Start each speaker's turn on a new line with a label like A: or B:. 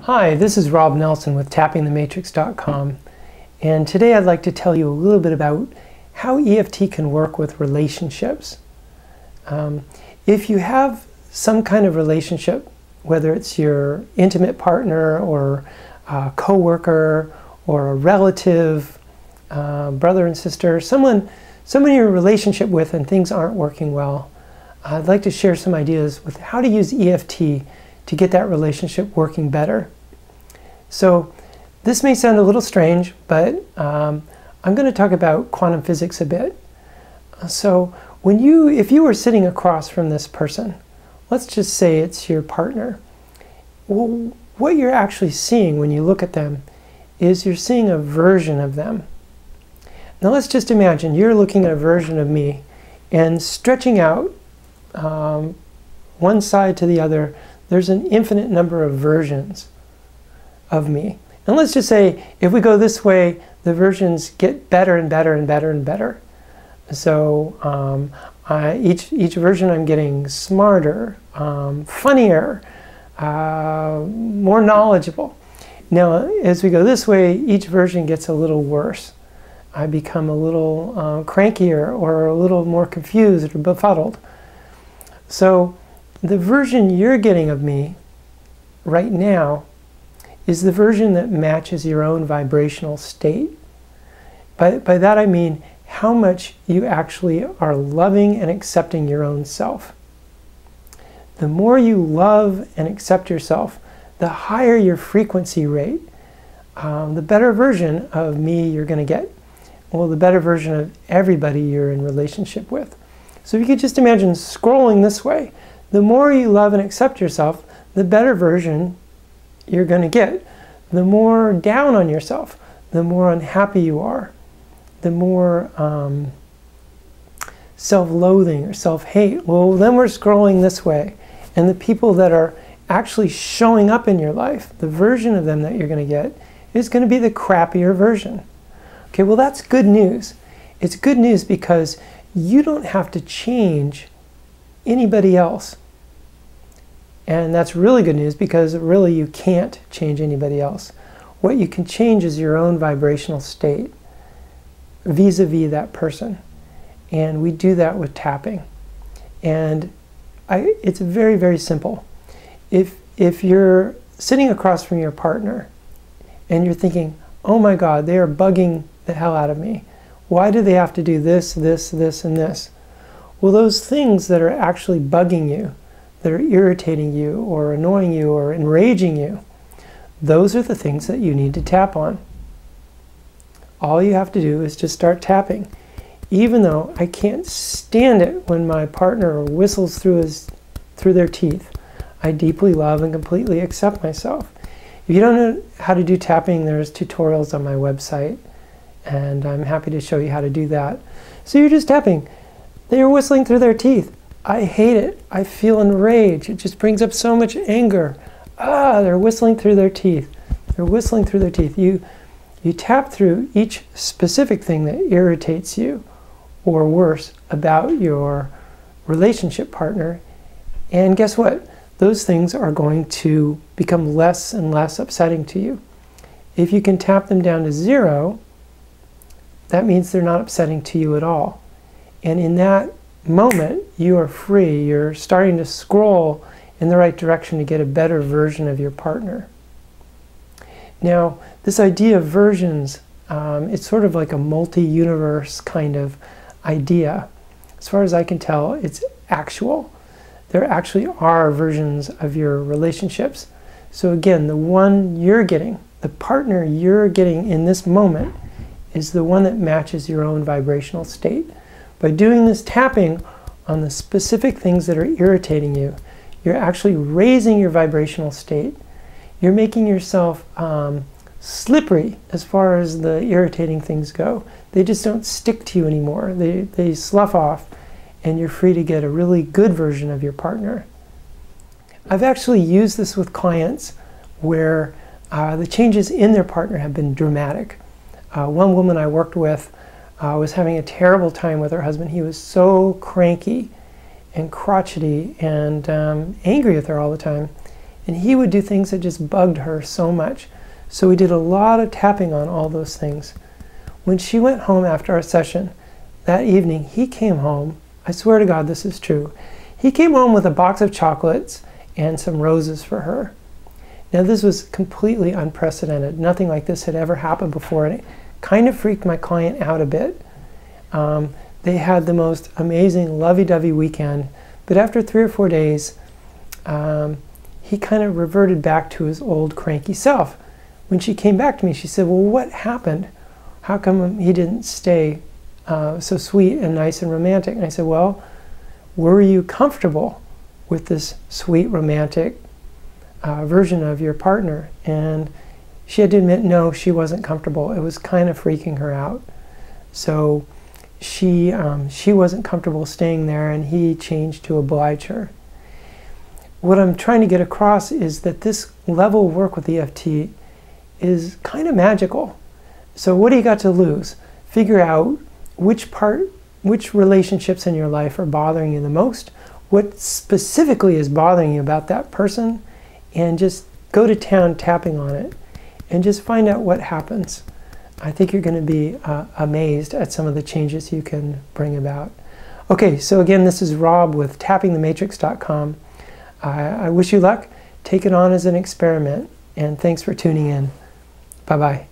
A: Hi, this is Rob Nelson with tappingthematrix.com, and today I'd like to tell you a little bit about how EFT can work with relationships. If you have some kind of relationship, whether it's your intimate partner or a co-worker or a relative, brother and sister, someone you're in a relationship with and things aren't working well, I'd like to share some ideas with how to use EFT to get that relationship working better. So this may sound a little strange, but I'm going to talk about quantum physics a bit. So if you were sitting across from this person, let's just say it's your partner, well, what you're actually seeing when you look at them is you're seeing a version of them. Now let's just imagine you're looking at a version of me and stretching out one side to the other. There's an infinite number of versions of me. And let's just say if we go this way, the versions get better and better and better and better. So each version I'm getting smarter, funnier, more knowledgeable. Now as we go this way, each version gets a little worse. I become a little crankier or a little more confused or befuddled. So the version you're getting of me right now is the version that matches your own vibrational state. By that I mean how much you actually are loving and accepting your own self. The more you love and accept yourself, the higher your frequency rate, the better version of me you're going to get. Well, the better version of everybody you're in relationship with. So if you could just imagine scrolling this way, the more you love and accept yourself, the better version you're going to get. The more down on yourself, the more unhappy you are, the more self-loathing or self-hate. Well, then we're scrolling this way. And the people that are actually showing up in your life, the version of them that you're going to get, is going to be the crappier version. Okay, well that's good news. It's good news because you don't have to change anybody else. And that's really good news because really you can't change anybody else. What you can change is your own vibrational state vis-a-vis that person. And we do that with tapping. And it's very, very simple. If you're sitting across from your partner and you're thinking, oh my God, they are bugging the hell out of me. Why do they have to do this, this, this, and this? Well, those things that are actually bugging you, that are irritating you or annoying you or enraging you, those are the things that you need to tap on. All you have to do is just start tapping. Even though I can't stand it when my partner whistles through their teeth, I deeply love and completely accept myself. If you don't know how to do tapping, there's tutorials on my website, and I'm happy to show you how to do that. So you're just tapping. They are whistling through their teeth. I hate it. I feel enraged. It just brings up so much anger. They're whistling through their teeth. They're whistling through their teeth. You tap through each specific thing that irritates you, or worse, about your relationship partner, and guess what? Those things are going to become less and less upsetting to you. If you can tap them down to 0, that means they're not upsetting to you at all. And in that moment, you are free. You're starting to scroll in the right direction to get a better version of your partner. Now, this idea of versions, it's sort of like a multi-universe kind of idea. As far as I can tell, it's actual. There actually are versions of your relationships. So again, the one you're getting, the partner you're getting in this moment, is the one that matches your own vibrational state. By doing this tapping on the specific things that are irritating you, you're actually raising your vibrational state. You're making yourself slippery as far as the irritating things go. They just don't stick to you anymore. They slough off, and you're free to get a really good version of your partner. I've actually used this with clients where the changes in their partner have been dramatic. One woman I worked with was having a terrible time with her husband. He was so cranky and crotchety and angry with her all the time. And he would do things that just bugged her so much. So we did a lot of tapping on all those things. When she went home after our session that evening, he came home, I swear to God this is true, he came home with a box of chocolates and some roses for her. Now this was completely unprecedented. Nothing like this had ever happened before, and it kind of freaked my client out a bit. They had the most amazing lovey-dovey weekend, but after 3 or 4 days, he kind of reverted back to his old cranky self. When she came back to me, she said, well, what happened? How come he didn't stay so sweet and nice and romantic? And I said, well, were you comfortable with this sweet romantic version of your partner? And she had to admit, no, she wasn't comfortable. It was kind of freaking her out. So she wasn't comfortable staying there, and he changed to oblige her. What I'm trying to get across is that this level of work with EFT is kind of magical. So what do you got to lose? Figure out which relationships in your life are bothering you the most, what specifically is bothering you about that person, and just go to town tapping on it and just find out what happens. I think you're going to be amazed at some of the changes you can bring about. Okay, so again, this is Rob with tappingthematrix.com. I wish you luck. Take it on as an experiment, and thanks for tuning in. Bye-bye.